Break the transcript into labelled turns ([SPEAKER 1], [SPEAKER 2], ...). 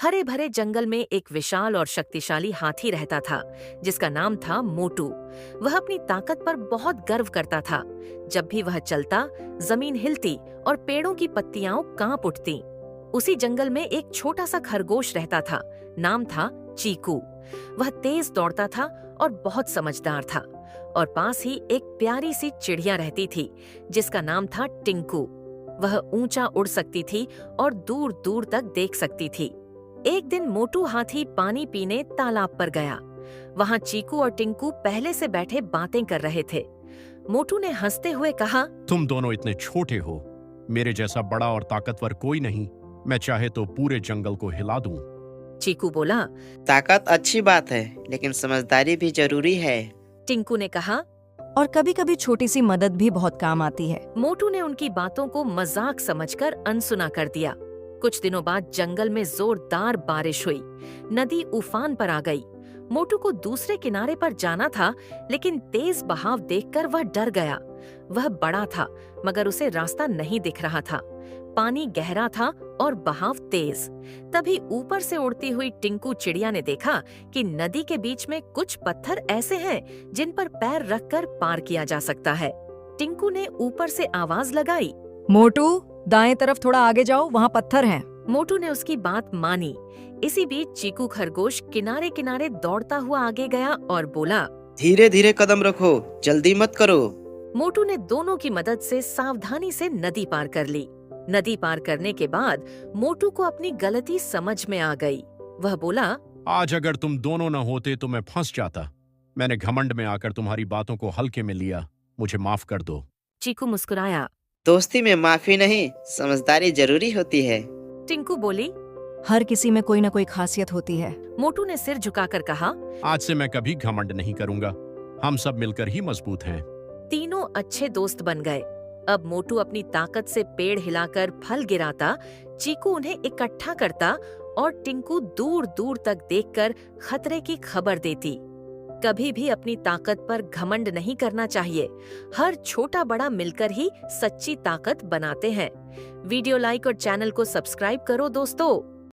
[SPEAKER 1] हरे भरे जंगल में एक विशाल और शक्तिशाली हाथी रहता था, जिसका नाम था मोटू। वह अपनी ताकत पर बहुत गर्व करता था। जब भी वह चलता, जमीन हिलती और पेड़ों की पत्तियां कांप उठती। उसी जंगल में एक छोटा सा खरगोश रहता था। नाम था चीकू। वह तेज दौड़ता था और बहुत समझदार था। और पास ही एक प्यारी सी चिड़िया रहती थी, जिसका नाम था टिंकू। वह ऊंचा उड़ सकती थी और दूर दूर तक देख सकती थी। एक दिन मोटू हाथी पानी पीने तालाब पर गया। वहां चीकू और टिंकू पहले से बैठे बातें कर रहे थे। मोटू ने हंसते हुए कहा,
[SPEAKER 2] तुम दोनों इतने छोटे हो, मेरे जैसा बड़ा और ताकतवर कोई नहीं। मैं चाहे तो पूरे जंगल को हिला दूं।
[SPEAKER 1] चीकू बोला।
[SPEAKER 3] ताकत अच्छी बात है, लेकिन समझदारी भी जरूरी है।
[SPEAKER 1] टिंकू ने कहा।
[SPEAKER 4] और कभी कभी छोटी सी मदद भी बहुत काम आती है।
[SPEAKER 1] मोटू ने उनकी बातों को मजाक समझकर अनसुना कर दिया। कुछ दिनों बाद जंगल में जोरदार बारिश हुई। नदी उफान पर आ गई। मोटू को दूसरे किनारे पर जाना था, लेकिन तेज बहाव देखकर वह डर गया। वह बड़ा था, मगर उसे रास्ता नहीं दिख रहा था। पानी गहरा था और बहाव तेज। तभी ऊपर से उड़ती हुई टिंकू चिड़िया ने देखा कि नदी के बीच में कुछ पत्थर ऐसे हैं जिन पर पैर रखकर पार किया जा सकता है। टिंकू ने ऊपर से आवाज लगाई,
[SPEAKER 4] मोटू, दाएं तरफ थोड़ा आगे जाओ, वहाँ पत्थर हैं।
[SPEAKER 1] मोटू ने उसकी बात मानी। इसी बीच चीकू खरगोश किनारे किनारे दौड़ता हुआ आगे गया और बोला,
[SPEAKER 3] धीरे धीरे कदम रखो, जल्दी मत करो।
[SPEAKER 1] मोटू ने दोनों की मदद से सावधानी से नदी पार कर ली। नदी पार करने के बाद मोटू को अपनी गलती समझ में आ गई। वह बोला,
[SPEAKER 2] आज अगर तुम दोनों न होते तो मैं फंस जाता। मैंने घमंड में आकर तुम्हारी बातों को हल्के में लिया। मुझे माफ कर दो।
[SPEAKER 1] चीकू मुस्कुराया।
[SPEAKER 3] दोस्ती में माफी नहीं, समझदारी जरूरी होती है।
[SPEAKER 1] टिंकू बोली।
[SPEAKER 4] हर किसी में कोई न कोई खासियत होती है।
[SPEAKER 1] मोटू ने सिर झुकाकर कहा,
[SPEAKER 2] आज से मैं कभी घमंड नहीं करूंगा। हम सब मिलकर ही मजबूत हैं।
[SPEAKER 1] तीनों अच्छे दोस्त बन गए। अब मोटू अपनी ताकत से पेड़ हिलाकर फल गिराता, चीकू उन्हें इकट्ठा करता और टिंकू दूर दूर तक देखकर खतरे की खबर देती। कभी भी अपनी ताकत पर घमंड नहीं करना चाहिए। हर छोटा बड़ा मिलकर ही सच्ची ताकत बनाते हैं। वीडियो लाइक और चैनल को सब्सक्राइब करो दोस्तों।